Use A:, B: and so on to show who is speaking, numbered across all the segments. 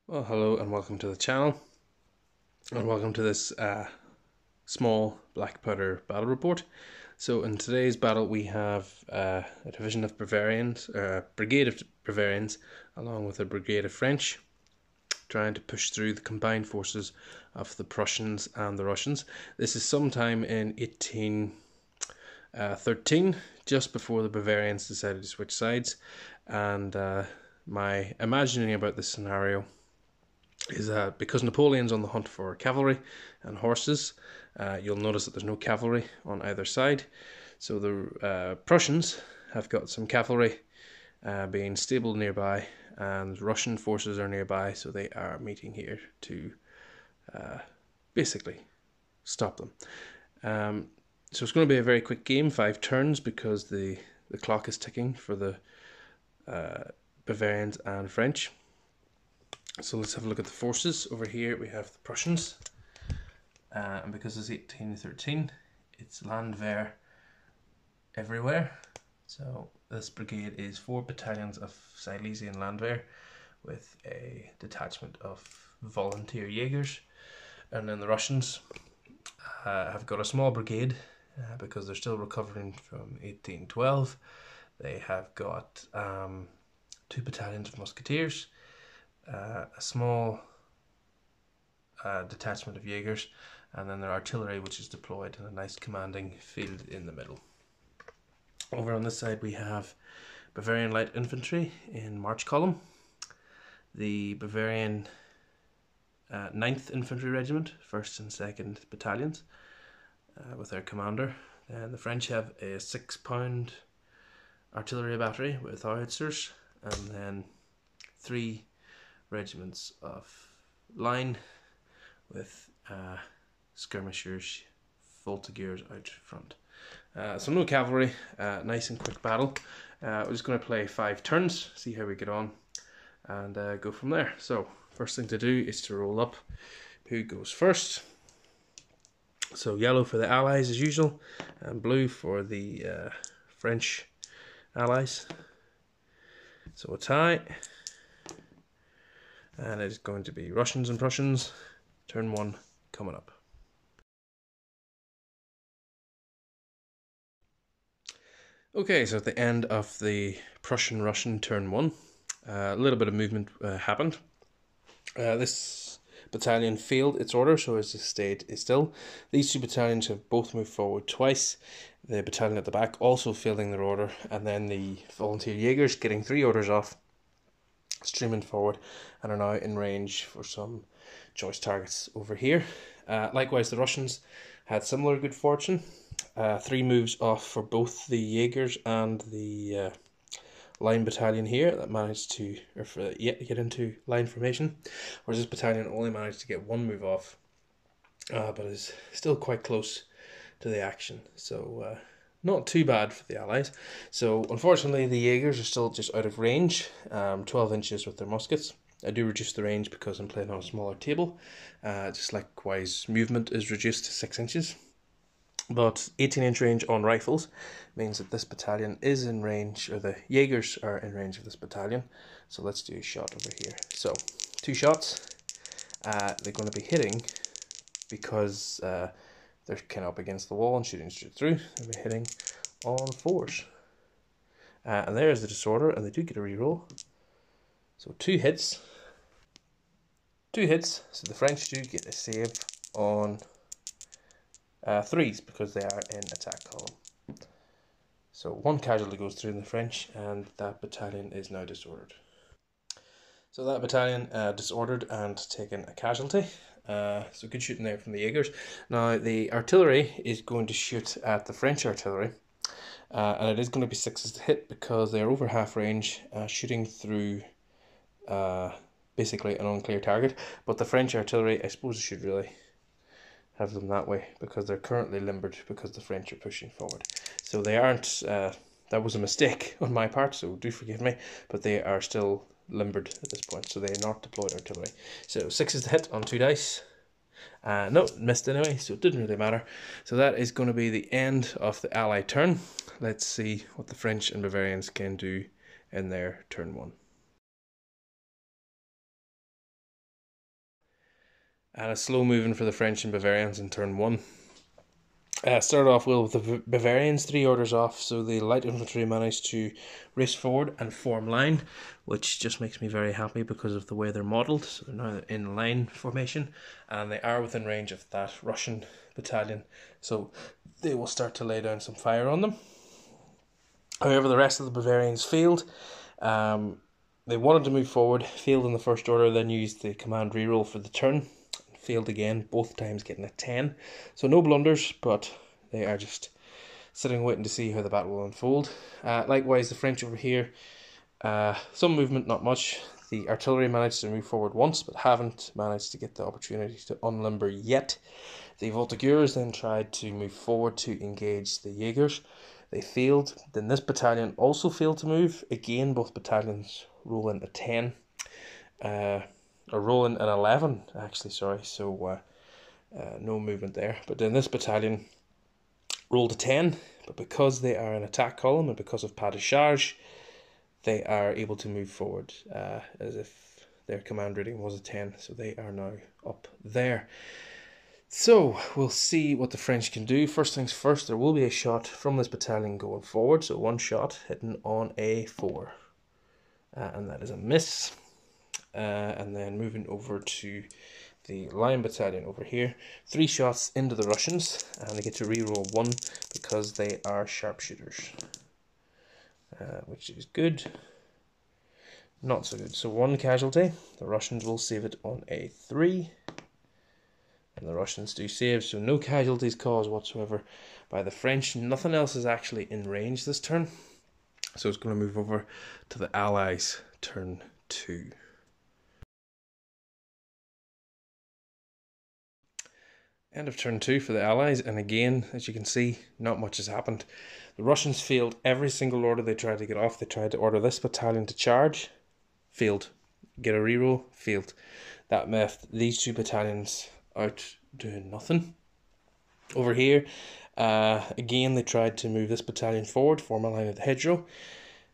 A: Well, hello and welcome to the channel, and welcome to this small black powder battle report. So in today's battle we have a division of Bavarians, a brigade of Bavarians, along with a brigade of French, trying to push through the combined forces of the Prussians and the Russians. This is sometime in 1813, just before the Bavarians decided to switch sides, and my imagining about this scenario is that because Napoleon's on the hunt for cavalry and horses, you'll notice that there's no cavalry on either side. So the Prussians have got some cavalry being stabled nearby, and Russian forces are nearby, so they are meeting here to basically stop them. So it's going to be a very quick game, 5 turns, because the clock is ticking for the Bavarians and French. So let's have a look at the forces. Over here we have the Prussians, and because it's 1813, it's Landwehr everywhere. So this brigade is 4 battalions of Silesian Landwehr with a detachment of volunteer Jaegers, and then the Russians have got a small brigade because they're still recovering from 1812. They have got 2 battalions of musketeers, a small detachment of Jaegers, and then their artillery, which is deployed in a nice commanding field in the middle. Over on this side we have Bavarian light infantry in march column, the Bavarian 9th Infantry Regiment, 1st and 2nd Battalions, with their commander. And the French have a 6-pound artillery battery with howitzers, and then 3 regiments of line with skirmishers, voltigeurs out front. So no cavalry, nice and quick battle. We're just going to play 5 turns, see how we get on, and go from there. So first thing to do is to roll up who goes first. So yellow for the Allies as usual, and blue for the French Allies. So a tie. And it is going to be Russians and Prussians, turn 1 coming up. Okay, so at the end of the Prussian-Russian turn 1, a little bit of movement happened. This battalion failed its order, so as it stayed still. These 2 battalions have both moved forward twice. The battalion at the back also failing their order, and then the volunteer Jaegers getting 3 orders off, streaming forward, and are now in range for some choice targets over here. Likewise, the Russians had similar good fortune. 3 moves off for both the Jaegers and the line battalion here that managed to get into line formation, whereas this battalion only managed to get 1 move off, but is still quite close to the action. So not too bad for the Allies. So unfortunately the Jaegers are still just out of range, 12 inches with their muskets. I do reduce the range because I'm playing on a smaller table. Just likewise, movement is reduced to 6 inches. But 18-inch range on rifles means that this battalion is in range, or the Jaegers are in range of this battalion. So let's do a shot over here. So 2 shots. They're going to be hitting because they're kind of up against the wall and shooting straight through. They'll be hitting on 4s. And there's the disorder, and they do get a reroll. So 2 hits. 2 hits, so the French do get a save on 3s because they are in attack column. So 1 casualty goes through in the French, and that battalion is now disordered. So that battalion disordered and taken a casualty. So good shooting there from the Jaegers. Now the artillery is going to shoot at the French artillery, and it is going to be 6s to hit because they are over half range, shooting through basically an unclear target. But the French artillery, I suppose I should really have them that way because they're currently limbered because the French are pushing forward. So they aren't, that was a mistake on my part, so do forgive me, but they are still limbered at this point, so they are not deployed artillery. So 6s to hit on 2 dice. No, missed anyway, so it didn't really matter. So that is going to be the end of the Allied turn. Let's see what the French and Bavarians can do in their turn 1. And a slow moving for the French and Bavarians in turn 1. Started off well with the Bavarians 3 orders off, so the light infantry managed to race forward and form line, which just makes me very happy because of the way they're modelled. So they're now in line formation, and they are within range of that Russian battalion, so they will start to lay down some fire on them. However, the rest of the Bavarians failed. They wanted to move forward, failed in the first order, then used the command reroll for the turn. Failed again, both times getting a 10. So no blunders, but they are just sitting waiting to see how the battle will unfold. Likewise, the French over here, some movement, not much. The artillery managed to move forward once, but haven't managed to get the opportunity to unlimber yet. The Voltigeurs then tried to move forward to engage the Jaegers. They failed. Then this battalion also failed to move. Again, both battalions roll in a 10. Or rolling an 11, actually, sorry, so no movement there. But then this battalion rolled a 10, but because they are an attack column and because of pas de charge, they are able to move forward as if their command rating was a 10, so they are now up there. So we'll see what the French can do. First things first, there will be a shot from this battalion going forward, so one shot hitting on a 4, and that is a miss. And then moving over to the Lion Battalion over here. 3 shots into the Russians, and they get to reroll 1 because they are sharpshooters, which is good. Not so good. So 1 casualty. The Russians will save it on a 3. And the Russians do save, so no casualties caused whatsoever by the French. Nothing else is actually in range this turn. So it's going to move over to the Allies, turn 2. End of turn 2 for the Allies, and again, as you can see, not much has happened. The Russians failed every single order they tried to get off. They tried to order this battalion to charge, failed. Get a reroll, failed. That left these 2 battalions out doing nothing. Over here, again, they tried to move this battalion forward, form a line at the hedgerow.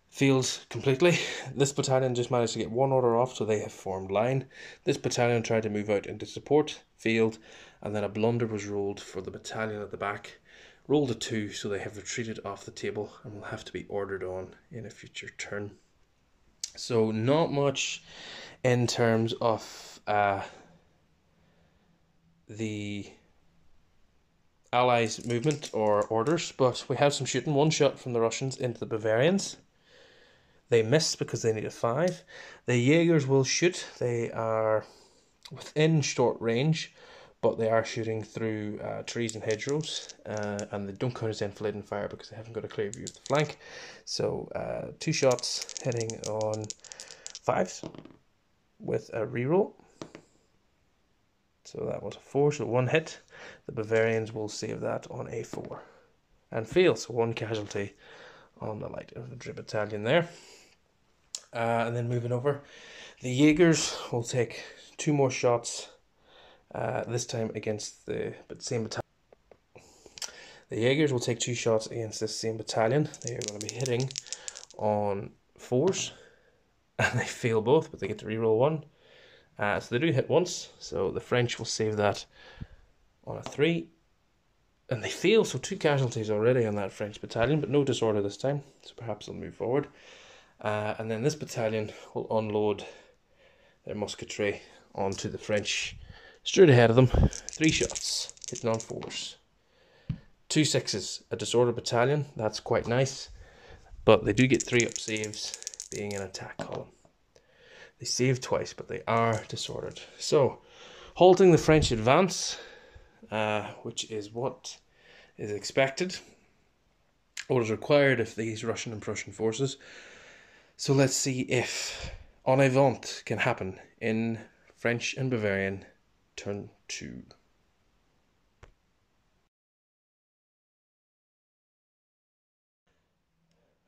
A: Failed completely. This battalion just managed to get 1 order off, so they have formed line. This battalion tried to move out into support, failed, and then a blunder was rolled for the battalion at the back. Rolled a 2, so they have retreated off the table and will have to be ordered on in a future turn. So not much in terms of the Allies' movement or orders, but we have some shooting. 1 shot from the Russians into the Bavarians. They missed because they need a 5. The Jaegers will shoot. They are within short range, but they are shooting through trees and hedgerows, and they don't count as enfilade fire because they haven't got a clear view of the flank. So 2 shots hitting on 5s with a reroll. So that was a 4, so 1 hit. The Bavarians will save that on a 4 and fail, so 1 casualty on the light infantry battalion there. And then moving over, the Jaegers will take 2 more shots, this time against the same battalion. The Jaegers will take 2 shots against this same battalion. They are going to be hitting on 4s, and they fail both, but they get to reroll 1. So they do hit once, so the French will save that on a 3. And they fail, so 2 casualties already on that French battalion, but no disorder this time, so perhaps they'll move forward. And then this battalion will unload their musketry onto the French straight ahead of them. 3 shots, hitting on 4s. 2 6s, a disordered battalion, that's quite nice, but they do get 3 up saves, being an attack column. They save twice, but they are disordered. So, halting the French advance, which is what is expected, what is required of these Russian and Prussian forces. So let's see if en avant can happen in French and Bavarian turn 2.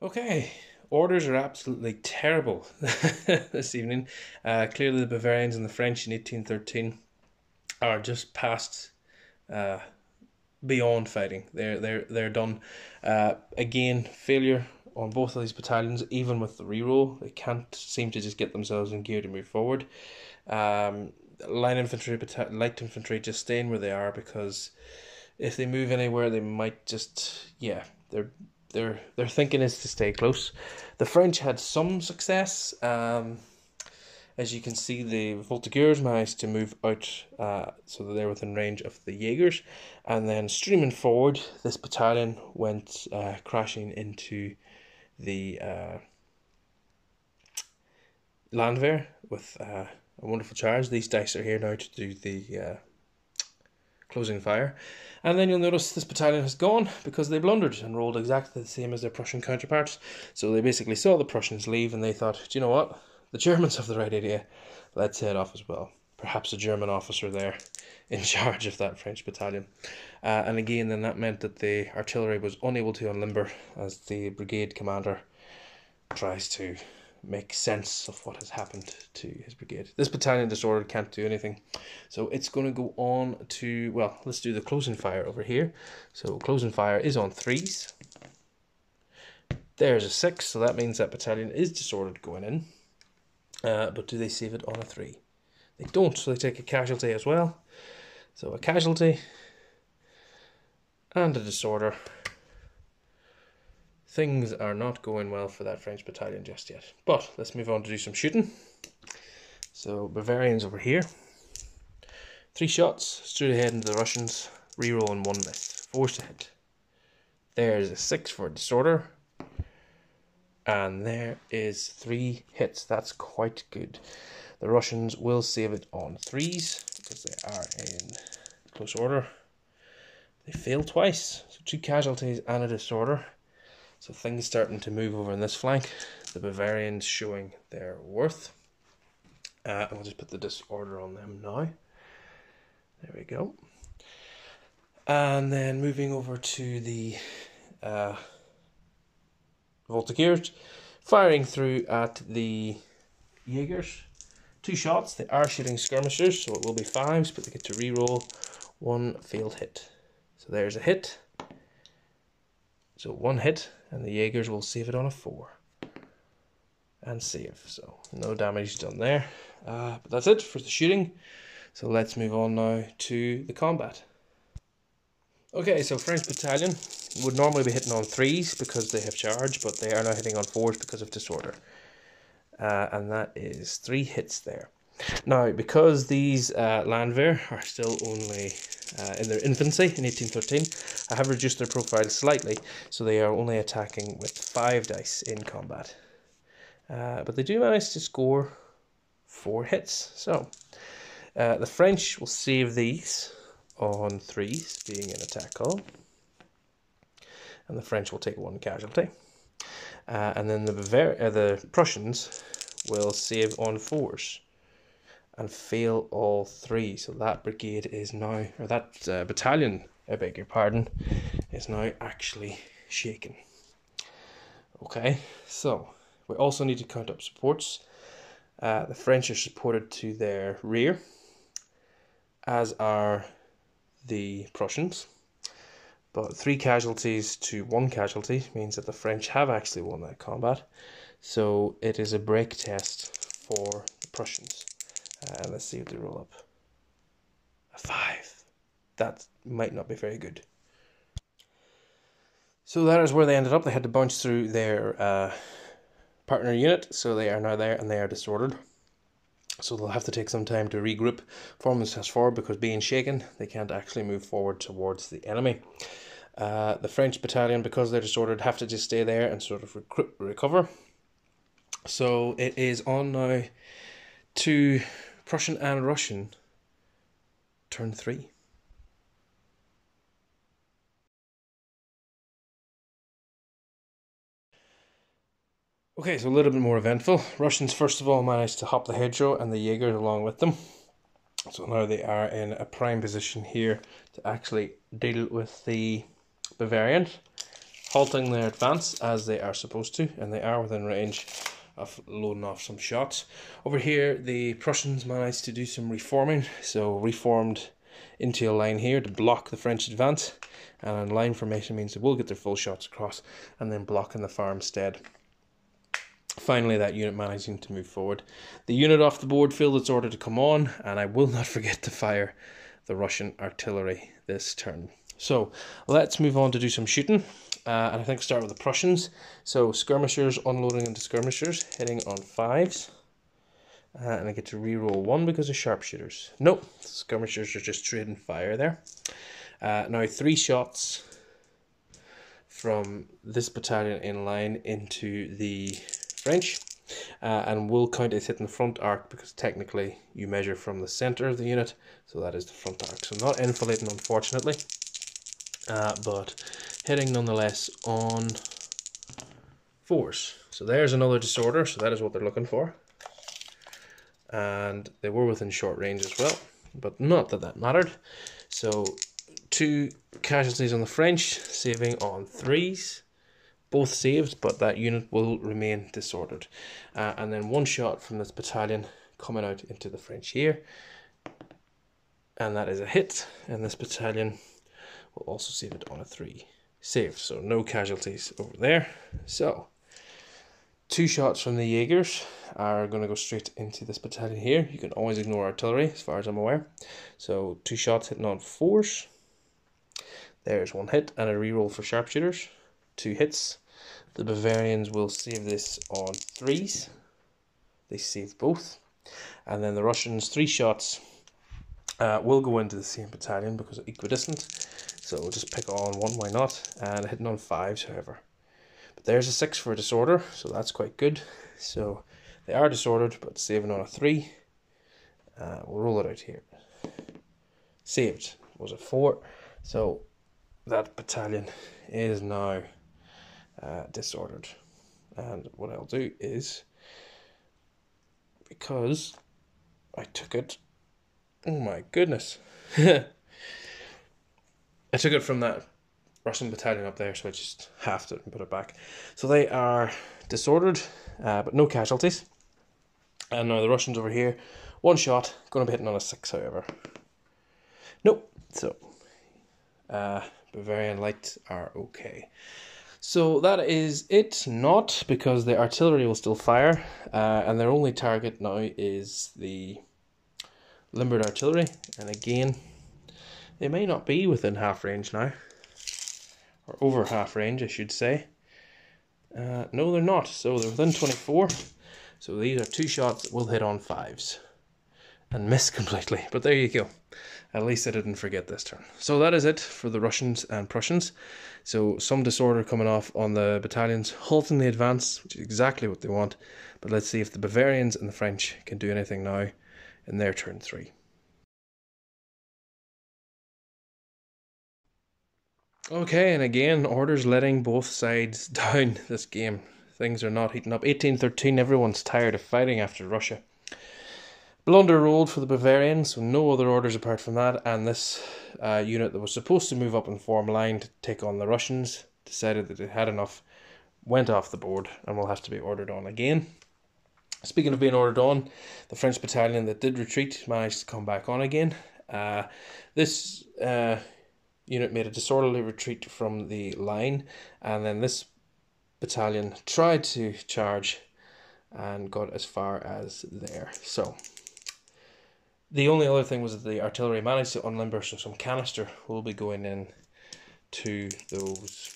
A: Okay, orders are absolutely terrible this evening. Clearly the Bavarians and the French in 1813 are just past beyond fighting. They're done. Again, failure on both of these battalions, even with the reroll. They can't seem to just get themselves in gear to move forward. line infantry, light infantry just staying where they are, because if they move anywhere, they might just, yeah, their thinking is to stay close. The French had some success. As you can see, the Voltigeurs managed to move out so that they're within range of the Jaegers, and then streaming forward, this battalion went crashing into the Landwehr with a wonderful charge. These dice are here now to do the closing fire. And then you'll notice this battalion has gone because they blundered and rolled exactly the same as their Prussian counterparts. So they basically saw the Prussians leave and they thought, do you know what? The Germans have the right idea. Let's head off as well. Perhaps a German officer there in charge of that French battalion. And again, then that meant that the artillery was unable to unlimber as the brigade commander tries to make sense of what has happened to his brigade. This battalion disordered can't do anything, so it's going to go on to, well, let's do the closing fire over here. So closing fire is on 3s. There's a 6, so that means that battalion is disordered going in. But do they save it on a 3? They don't, so they take a casualty as well. So a casualty and a disorder. Things are not going well for that French battalion just yet. But let's move on to do some shooting. So Bavarians over here. 3 shots straight ahead into the Russians. Reroll and 1 miss. 4 to hit. There's a 6 for disorder. And there is 3 hits. That's quite good. The Russians will save it on 3s because they are in close order. They fail twice. So 2 casualties and a disorder. So things starting to move over on this flank. The Bavarians showing their worth. And we'll just put the disorder on them now. There we go. And then moving over to the Voltigeurs, firing through at the Jaegers. 2 shots. They are shooting skirmishers, so it will be 5s, but they get to reroll 1 failed hit. So there's a hit. So 1 hit, and the Jaegers will save it on a 4. And save. So no damage done there. But that's it for the shooting. So let's move on now to the combat. Okay, so French battalion would normally be hitting on 3s because they have charge, but they are now hitting on 4s because of disorder. And that is 3 hits there. Now, because these Landwehr are still only in their infancy in 1813, I have reduced their profile slightly, so they are only attacking with 5 dice in combat. But they do manage to score 4 hits. So, the French will save these on 3s, being an attack call. And the French will take 1 casualty. And then the Prussians will save on 4s and fail all 3. So that brigade is now, or that battalion, I beg your pardon, is now actually shaken. Okay, so we also need to count up supports. The French are supported to their rear, as are the Prussians. But 3 casualties to 1 casualty means that the French have actually won that combat. So it is a break test for the Prussians. Let's see what they roll up. A 5. That might not be very good. So that is where they ended up. They had to bounce through their partner unit. So they are now there and they are disordered. So they'll have to take some time to regroup, form themselves forward, because being shaken, they can't actually move forward towards the enemy. The French battalion, because they're disordered, have to just stay there and sort of recover. So it is on now to Prussian and Russian turn 3. Okay, so a little bit more eventful. Russians first of all managed to hop the hedgerow and the Jaegers along with them. So now they are in a prime position here to actually deal with the Bavarians, halting their advance as they are supposed to, and they are within range of loading off some shots. Over here, the Prussians managed to do some reforming, so reformed into a line here to block the French advance, and line formation means they will get their full shots across and then block in the farmstead. Finally, that unit managing to move forward. The unit off the board filled its order to come on, and I will not forget to fire the Russian artillery this turn. So let's move on to do some shooting, and I think start with the Prussians. So skirmishers unloading into skirmishers, hitting on 5s, and I get to reroll 1 because of sharpshooters. Nope, skirmishers are just trading fire there. Now 3 shots from this battalion in line into the French, and we'll count as hitting the front arc because technically you measure from the center of the unit, so that is the front arc. So not enfilading, unfortunately, but hitting nonetheless on 4s. So there's another disorder, so that is what they're looking for, and they were within short range as well, but not that that mattered. So 2 casualties on the French, saving on 3s. Both saved, but that unit will remain disordered. And then 1 shot from this battalion coming out into the French here. And that is a hit. And this battalion will also save it on a 3. Saved, so no casualties over there. So 2 shots from the Jaegers are going to go straight into this battalion here. You can always ignore artillery, as far as I'm aware. So 2 shots hitting on 4s. There's 1 hit and a reroll for sharpshooters. 2 hits. The Bavarians will save this on 3s. They saved both. And then the Russians, 3 shots will go into the same battalion because of equidistant. So we'll just pick on 1, why not? And hitting on 5s, however. But there's a 6 for a disorder, so that's quite good. So they are disordered, but saving on a 3. We'll roll it out here. Saved was a 4. So that battalion is now disordered. And what I'll do is, because I took it, oh my goodness, I took it from that Russian battalion up there, so I just halved it and put it back. So they are disordered, but no casualties. And now the Russians over here, 1 shot, going to be hitting on a 6, however. Nope. So Bavarian light are okay. So that is it, not because the artillery will still fire, and their only target now is the limbered artillery, and again, they may not be within half range now, or over half range I should say. No, they're not, so they're within 24, so these are 2 shots that will hit on 5s, and miss completely, but there you go. At least I didn't forget this turn. So that is it for the Russians and Prussians. So some disorder coming off on the battalions, halting the advance, which is exactly what they want. But let's see if the Bavarians and the French can do anything now in their turn 3. Okay, and again, orders letting both sides down this game. Things are not heating up. 18-13, everyone's tired of fighting after Russia. Blunder rolled for the Bavarians, so no other orders apart from that, and this unit that was supposed to move up and form line to take on the Russians decided that it had enough, went off the board, and will have to be ordered on again. Speaking of being ordered on, the French battalion that did retreat managed to come back on again. This unit made a disorderly retreat from the line, and then this battalion tried to charge and got as far as there. So the only other thing was that the artillery managed to unlimber, so some canister will be going in to those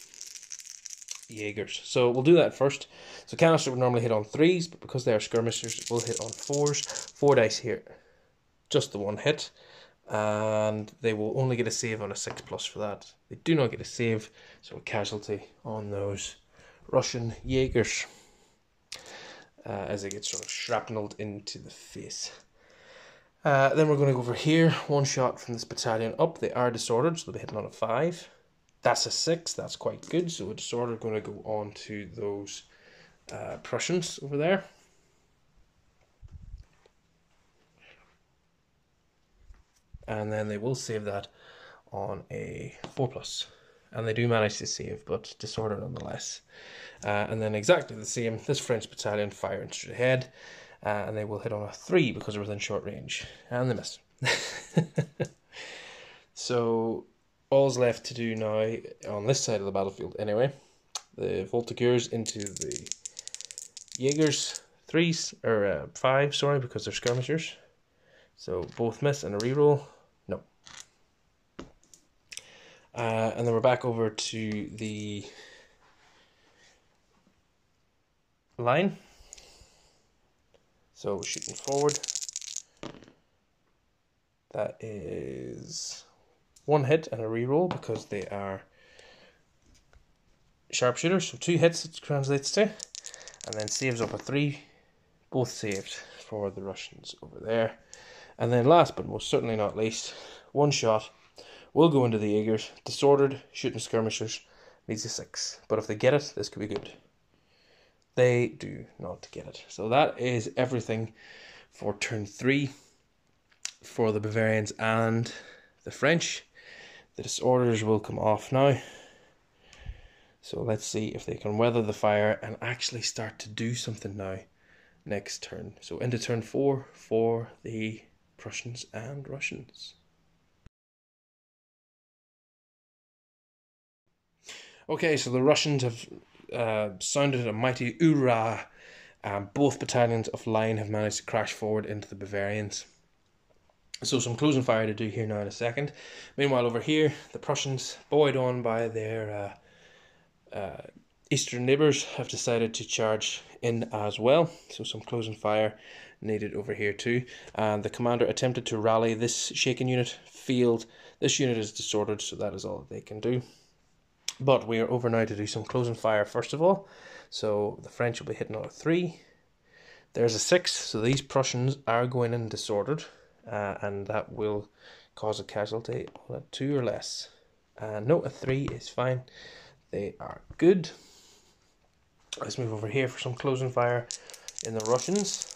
A: Jaegers. So we'll do that first. So canister would normally hit on 3s, but because they are skirmishers, it will hit on 4s. 4 dice here, just the 1 hit, and they will only get a save on a 6+ for that. They do not get a save, so a casualty on those Russian Jaegers as they get sort of shrapnelled into the face. Then we're going to go over here. 1 shot from this battalion up. They are disordered, so they'll be hitting on a 5. That's a 6. That's quite good. So a disorder going to go on to those Prussians over there. And then they will save that on a 4+. And they do manage to save, but disorder nonetheless. And then exactly the same, this French battalion firing straight ahead. And they will hit on a 3 because they're within short range. And they miss. So all's left to do now, on this side of the battlefield anyway, the Voltigeurs into the Jaegers 3s, or 5, sorry, because they're skirmishers. So both miss and a reroll. No. And then we're back over to the line. So shooting forward. That is 1 hit and a reroll because they are sharpshooters. So 2 hits it translates to. And then saves up a 3. Both saved for the Russians over there. And then last but most certainly not least, 1 shot will go into the Jaegers. Disordered, shooting skirmishers, needs a 6. But if they get it, this could be good. They do not get it. So that is everything for turn 3 for the Bavarians and the French. The disorders will come off now. So let's see if they can weather the fire and actually start to do something now next turn. So into turn 4 for the Prussians and Russians. Okay, so the Russians have sounded a mighty hoorah. Both battalions of line have managed to crash forward into the Bavarians. So some closing fire to do here now in a second. Meanwhile over here, the Prussians, buoyed on by their eastern neighbours, have decided to charge in as well. So some closing fire needed over here too. And the commander attempted to rally this shaken unit, failed. This unit is disordered, so that is all that they can do. But we are over now to do some closing fire first of all. So the French will be hitting on a 3. There's a 6, so these Prussians are going in disordered. And that will cause a casualty on a 2 or less. No, a 3 is fine. They are good. Let's move over here for some closing fire in the Russians.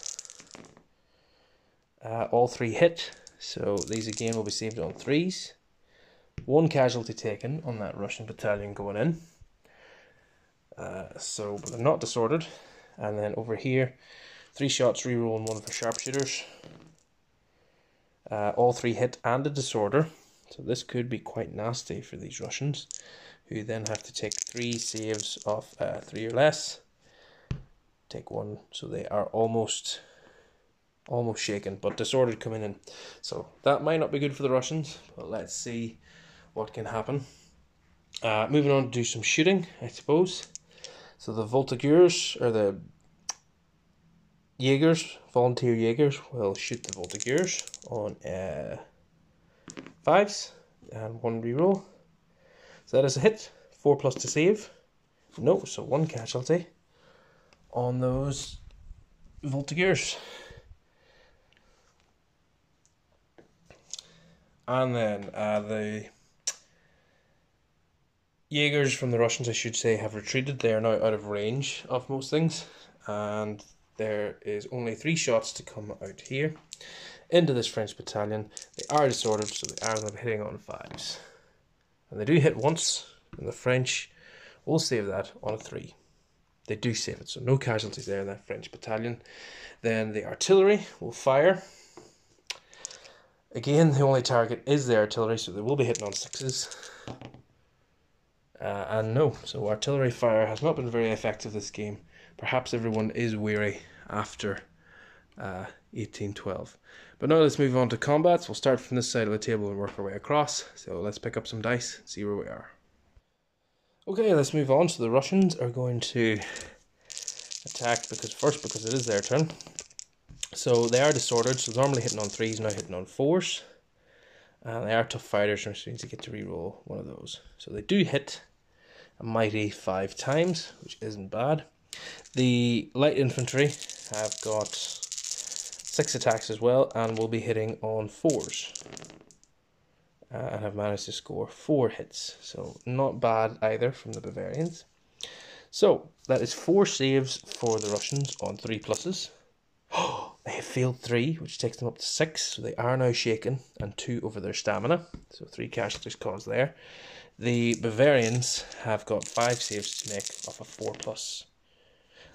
A: All 3 hit, so these again will be saved on 3s. 1 casualty taken on that Russian battalion going in. But they're not disordered. And then over here, 3 shots, reroll on 1 of the sharpshooters. All 3 hit and a disorder. So this could be quite nasty for these Russians, who then have to take 3 saves of 3 or less. Take 1, so they are almost shaken, but disordered coming in. So that might not be good for the Russians, but let's see what can happen. Moving on to do some shooting, I suppose. So the Voltigeurs, or the Jaegers, volunteer Jaegers, will shoot the Voltigeurs on 5s and 1 reroll. So that is a hit, 4+ to save. No, so 1 casualty on those Voltigeurs. And then the Jaegers from the Russians, I should say, have retreated. They are now out of range of most things. And there is only 3 shots to come out here into this French battalion. They are disordered, so they are going to be hitting on 5s. And they do hit once, and the French will save that on a 3. They do save it, so no casualties there in that French battalion. Then the artillery will fire. Again, the only target is the artillery, so they will be hitting on 6s. And no, so artillery fire has not been very effective this game. Perhaps everyone is weary after 1812. But now let's move on to combats. We'll start from this side of the table and work our way across. So let's pick up some dice and see where we are. Okay, let's move on. So the Russians are going to attack because it is their turn. So they are disordered, so normally hitting on 3s, now hitting on 4s. And they are tough fighters, which means you get to reroll one of those. So they do hit a mighty 5 times, which isn't bad. The light infantry have got 6 attacks as well, and will be hitting on 4s. And have managed to score 4 hits. So not bad either from the Bavarians. So that is 4 saves for the Russians on 3 pluses. They have failed 3, which takes them up to 6. So they are now shaken, and 2 over their stamina. So 3 casualties caused there. The Bavarians have got 5 saves to make off a 4+.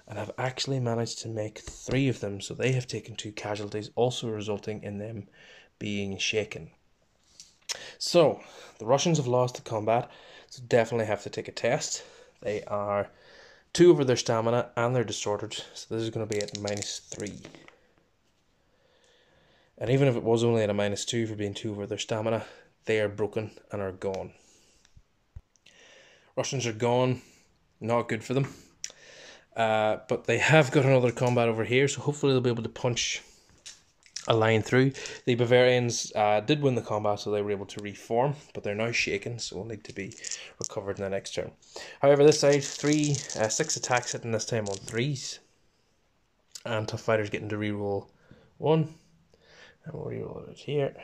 A: And have actually managed to make 3 of them. So they have taken 2 casualties, also resulting in them being shaken. So, the Russians have lost the combat, so definitely have to take a test. They are 2 over their stamina, and they're disordered. So this is going to be at -3. And even if it was only at a -2 for being 2 over their stamina, they are broken and are gone. Russians are gone. Not good for them. But they have got another combat over here, so hopefully they'll be able to punch a line through. The Bavarians did win the combat, so they were able to reform, but they're now shaken, so will need to be recovered in the next turn. However, this side, 6 attacks hitting this time on 3s, and Tough Fighters getting to reroll 1, and we'll reroll it here.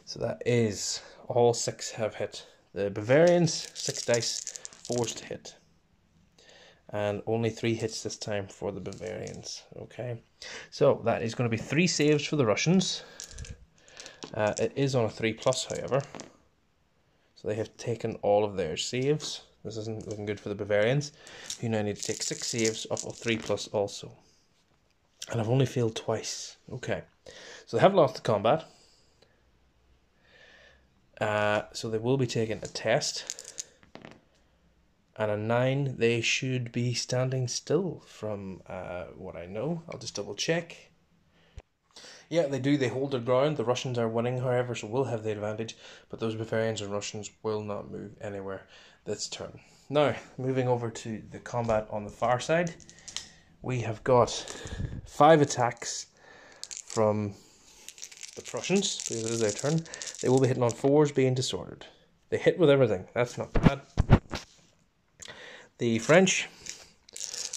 A: So that is all 6 have hit. The Bavarians, 6 dice, 4s to hit. And only 3 hits this time for the Bavarians. Okay, so that is going to be 3 saves for the Russians. It is on a 3+, however. So they have taken all of their saves. This isn't looking good for the Bavarians, who now need to take 6 saves off of 3+ also. And I've only failed twice. Okay, so they have lost the combat. So they will be taking a test. And a 9, they should be standing still from what I know. I'll just double check. Yeah, they do. They hold their ground. The Russians are winning, however, so will have the advantage. But those Bavarians and Russians will not move anywhere this turn. Now, moving over to the combat on the far side. We have got 5 attacks from the Prussians, because it is their turn. They will be hitting on 4s, being disordered. They hit with everything. That's not bad. The French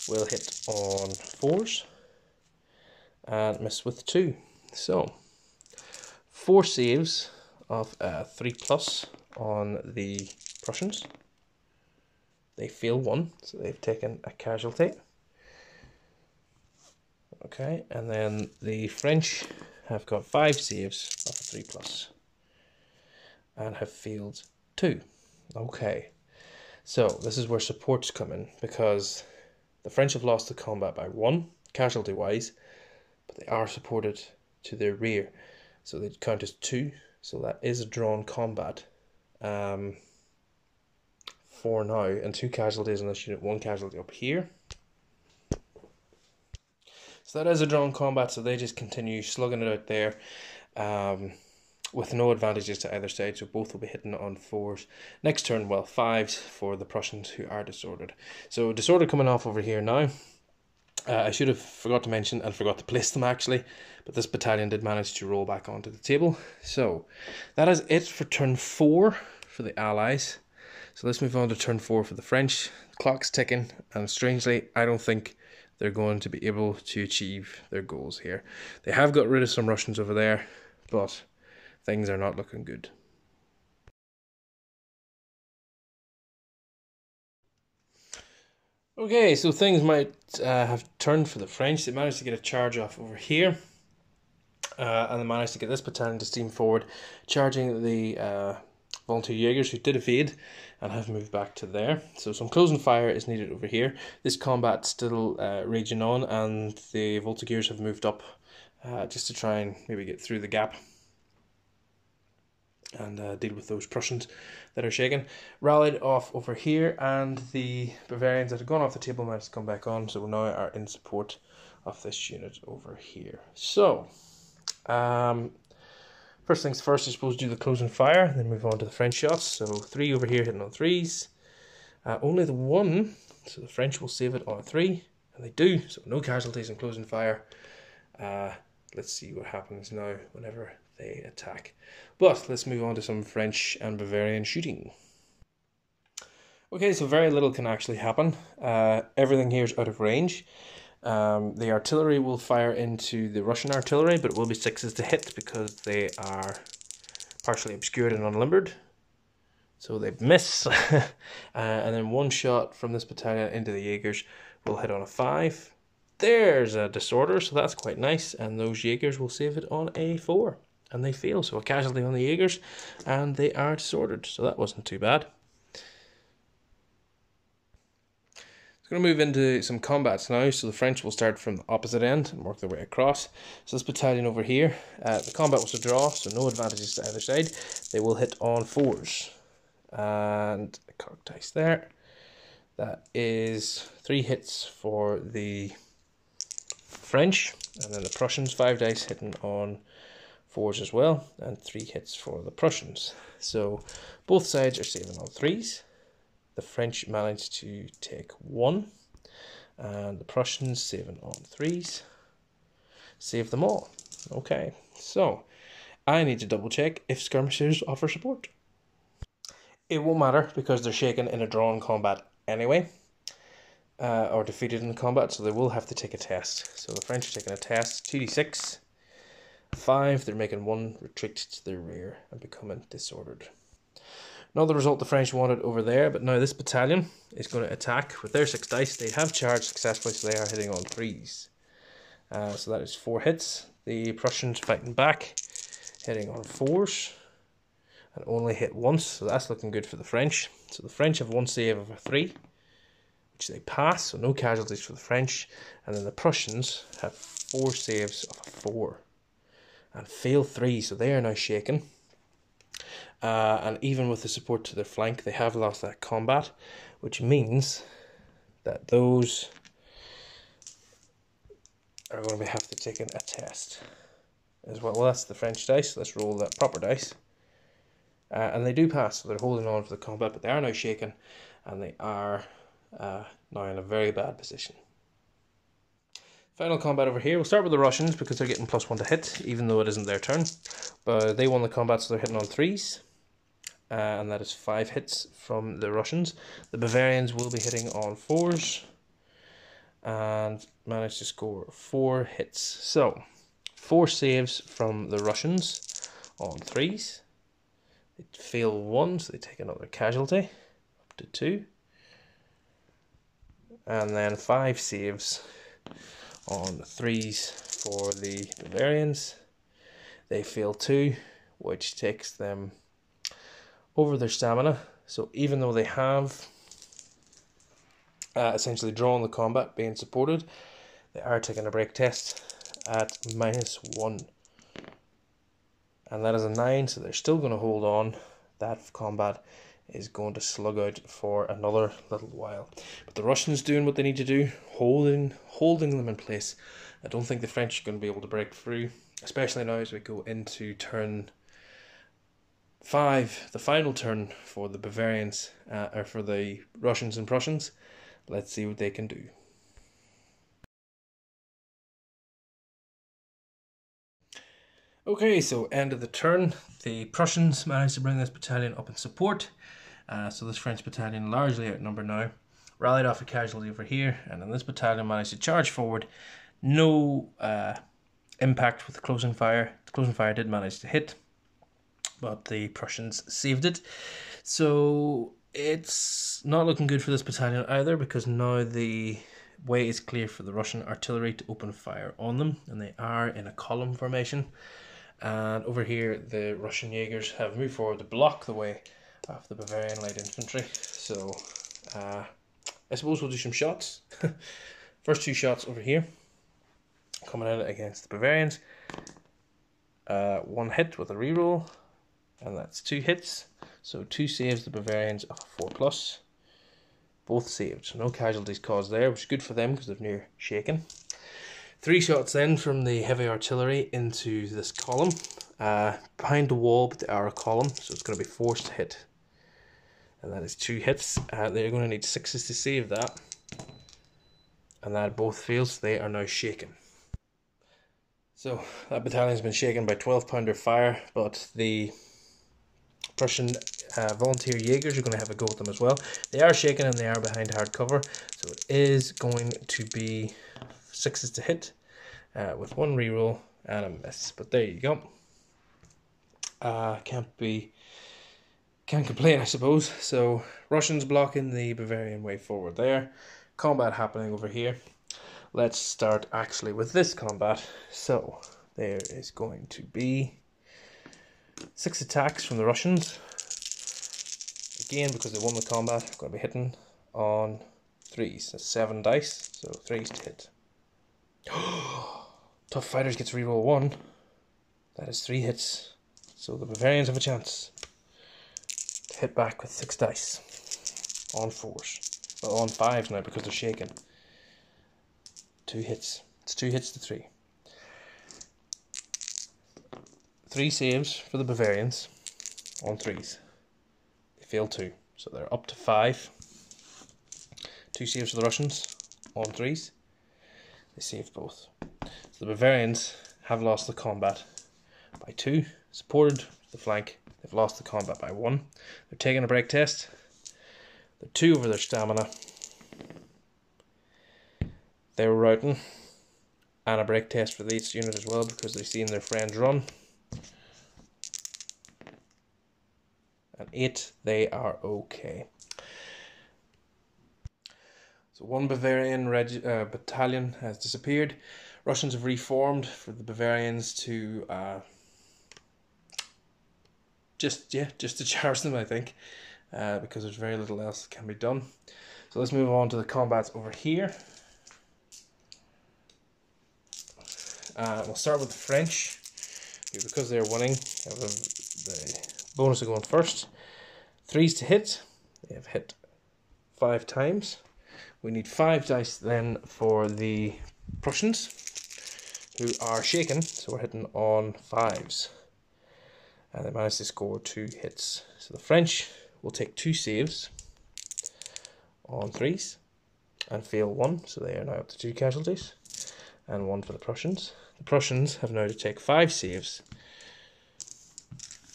A: will hit on 4s and miss with 2. So, 4 saves of 3+ on the Prussians. They fail 1, so they've taken a casualty. Okay, and then the French have got 5 saves of a 3+ and have failed 2. Okay. So, this is where supports come in, because the French have lost the combat by 1, casualty-wise, but they are supported to their rear, so they count as 2, so that is a drawn combat for now, and 2 casualties in this unit, 1 casualty up here. So that is a drawn combat, so they just continue slugging it out there. With no advantages to either side, so both will be hitting on 4s. Next turn, well, 5s for the Prussians, who are disordered. So disordered coming off over here now. I should have forgot to mention and forgot to place them actually, but this battalion did manage to roll back onto the table. So that is it for turn 4 for the Allies. So let's move on to turn 4 for the French. The clock's ticking, and strangely, I don't think they're going to be able to achieve their goals here. They have got rid of some Russians over there, but things are not looking good. Okay, so things might have turned for the French. They managed to get a charge off over here. And they managed to get this battalion to steam forward, charging the volunteer Jaegers, who did evade and have moved back to there. So some closing fire is needed over here. This combat's still raging on, and the Voltigeurs have moved up just to try and maybe get through the gap and deal with those Prussians that are shaken. Rallied off over here, and the Bavarians that have gone off the table managed to come back on, so we now are in support of this unit over here. So, first things first, I suppose, do the closing fire, then move on to the French shots. So 3 over here hitting on 3s. Only the 1, so the French will save it on a 3, and they do, so no casualties in closing fire. Let's see what happens now whenever they attack. But let's move on to some French and Bavarian shooting. Okay, so very little can actually happen. Everything here is out of range. The artillery will fire into the Russian artillery, but it will be 6s to hit because they are partially obscured and unlimbered. So they miss. And then 1 shot from this battalion into the Jaegers will hit on a 5. There's a disorder, so that's quite nice. And those Jaegers will save it on a 4. And they fail, so a casualty on the Jaegers, and they are disordered. So that wasn't too bad. I'm going to move into some combats now. So the French will start from the opposite end and work their way across. So this battalion over here, the combat was a draw, so no advantages to either side. They will hit on 4s. And a cock dice there. That is 3 hits for the French, and then the Prussians 5 dice hitting on 4s as well, and 3 hits for the Prussians. So both sides are saving on 3s. The French managed to take 1, and the Prussians saving on 3s. Save them all. Okay, so I need to double check if skirmishers offer support. It won't matter because they're shaken in a drawn combat anyway, or defeated in the combat, so they will have to take a test. So the French are taking a test, 2d6, 5, they're making 1 retreat to their rear and becoming disordered. Not the result the French wanted over there, but now this battalion is going to attack with their 6 dice. They have charged successfully, so they are hitting on 3s. So that is 4 hits. The Prussians fighting back, hitting on 4s, and only hit once, so that's looking good for the French. So the French have 1 save of a 3, which they pass, so no casualties for the French. And then the Prussians have 4 saves of a 4, and fail 3, so they are now shaken. And even with the support to their flank, they have lost that combat, which means that those are going to have to take a test as well. Well, that's the French dice. Let's roll that proper dice. And they do pass, so they're holding on for the combat, but they are now shaken, and they are now in a very bad position. Final combat over here. We'll start with the Russians because they're getting +1 to hit, even though it isn't their turn. But they won the combat, so they're hitting on 3s. And that is 5 hits from the Russians. The Bavarians will be hitting on 4s. And managed to score 4 hits. So, 4 saves from the Russians on 3s. They fail 1, so they take another casualty, up to 2. And then 5 saves on 3s for the Bavarians. They fail 2, which takes them over their stamina. So even though they have essentially drawn the combat, being supported, they are taking a break test at -1. And that is a 9, so they're still going to hold on. That combat is going to slug out for another little while. But the Russians doing what they need to do, holding them in place. I don't think the French are going to be able to break through, especially now as we go into turn 5, the final turn for the Bavarians, or for the Russians and Prussians. Let's see what they can do. Okay, so end of the turn. The Prussians managed to bring this battalion up in support. So this French battalion, largely outnumbered now, rallied off a casualty over here, and then this battalion managed to charge forward. No impact with the closing fire. The closing fire did manage to hit, but the Prussians saved it. So it's not looking good for this battalion either, because now the way is clear for the Russian artillery to open fire on them, and they are in a column formation. And over here the Russian Jaegers have moved forward to block the way of the Bavarian light infantry. So I suppose we'll do some shots. First 2 shots over here, coming out against the Bavarians. 1 hit with a reroll, and that's 2 hits. So 2 saves the Bavarians of 4+. Both saved, so no casualties caused there, which is good for them because they're near shaken. 3 shots then from the heavy artillery into this column. Behind the wall, but they are a column, so it's going to be forced to hit. And that is 2 hits. They're going to need 6s to save that. And that both fails, they are now shaken. So that battalion's been shaken by 12-pounder fire, but the Prussian volunteer Jaegers are going to have a go at them as well. They are shaken and they are behind hard cover, so it is going to be 6s to hit with 1 reroll and a miss. But there you go. Can't complain, I suppose. So Russians blocking the Bavarian way forward there. Combat happening over here. Let's start actually with this combat. So there is going to be 6 attacks from the Russians. Again, because they won the combat, going to be hitting on 3s. That's 7 dice, so 3s to hit. Tough Fighters gets reroll 1. That is 3 hits. So the Bavarians have a chance to hit back with 6 dice on 4s. Well, on 5s now because they're shaken. 2 hits. It's 2 hits to 3. 3 saves for the Bavarians on 3s. They fail 2, so they're up to 5. 2 saves for the Russians on 3s. They saved both. So the Bavarians have lost the combat by 2. Supported the flank. They've lost the combat by 1. They're taking a break test. They're 2 over their stamina. They're routing. And a break test for this unit as well because they've seen their friends run. And 8, they are okay. So 1 Bavarian battalion has disappeared. Russians have reformed for the Bavarians to just to charge them, I think, because there's very little else that can be done. So let's move on to the combats over here. We'll start with the French, who, because they're winning, have the bonus of going first. 3s to hit. They have hit 5 times. We need 5 dice then for the Prussians, who are shaken, so we're hitting on 5s. And they managed to score 2 hits. So the French will take 2 saves on 3s and fail 1, so they are now up to 2 casualties, and 1 for the Prussians. The Prussians have now to take 5 saves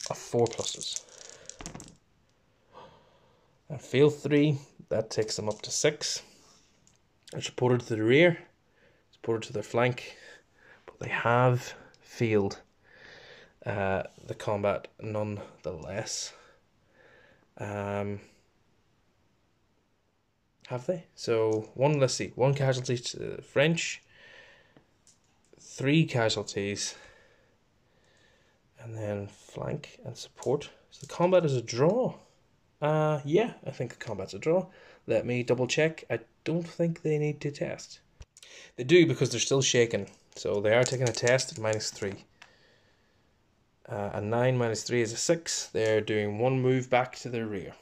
A: of 4 pluses. And fail 3, that takes them up to 6. They're supported to the rear, supported to their flank, but they have failed the combat nonetheless. Have they? So let's see, 1 casualty to the French, 3 casualties, and then flank and support. So the combat is a draw. Yeah, I think the combat's a draw. Let me double check. I don't think they need to test. They do because they're still shaken. So they are taking a test at -3. A 9 minus 3 is a 6. They're doing 1 move back to their rear.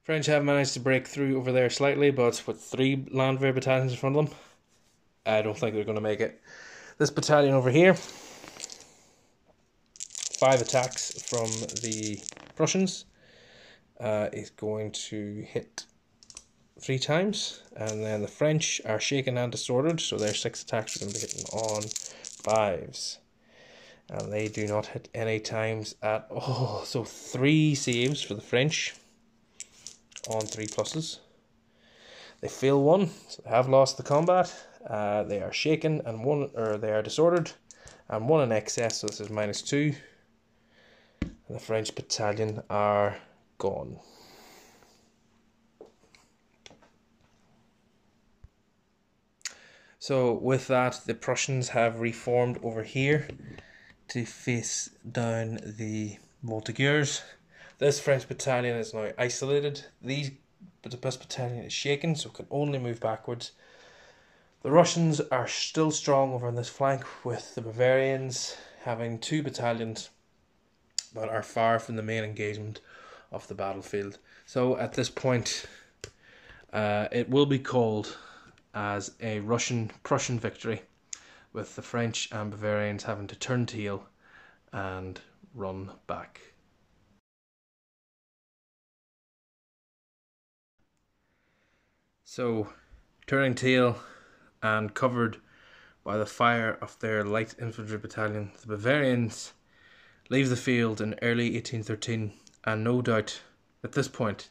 A: French have managed to break through over there slightly, but with 3 Landwehr battalions in front of them, I don't think they're going to make it. This battalion over here, 5 attacks from the Prussians, is going to hit 3 times, and then the French are shaken and disordered, so their 6 attacks are going to be hitting on 5s. And they do not hit any times at all. So 3 saves for the French on 3 pluses. They fail 1, so they have lost the combat. They are shaken and they are disordered, and 1 in excess, so this is -2. And the French battalion are gone. So with that, the Prussians have reformed over here to face down the Voltigeurs. This French battalion is now isolated. The best battalion is shaken, so it can only move backwards. The Russians are still strong over on this flank, with the Bavarians having 2 battalions, but are far from the main engagement of the battlefield. So at this point, it will be called as a Russian-Prussian victory, with the French and Bavarians having to turn tail and run back. So, turning tail and covered by the fire of their light infantry battalion, the Bavarians leave the field in early 1813, and no doubt at this point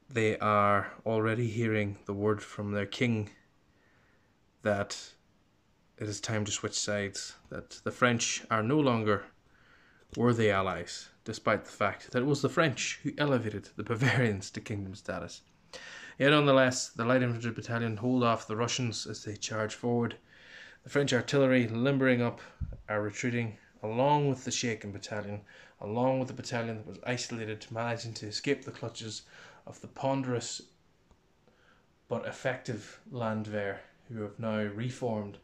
A: they are already hearing the word from their king that it is time to switch sides, that the French are no longer worthy allies, despite the fact that it was the French who elevated the Bavarians to kingdom status. Yet nonetheless, the light infantry battalion hold off the Russians as they charge forward. The French artillery, limbering up, are retreating, along with the shaken battalion, along with the battalion that was isolated, managing to escape the clutches of the ponderous but effective Landwehr, who have now reformed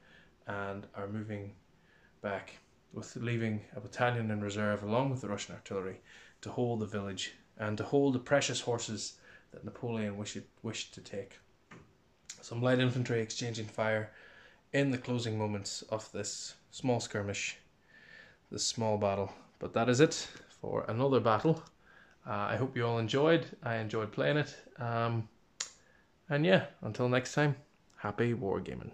A: and are moving back, with leaving a battalion in reserve along with the Russian artillery to hold the village and to hold the precious horses that Napoleon wished to take. Some light infantry exchanging fire in the closing moments of this small skirmish, this small battle. But that is it for another battle. I hope you all enjoyed. I enjoyed playing it. And yeah, until next time, happy wargaming.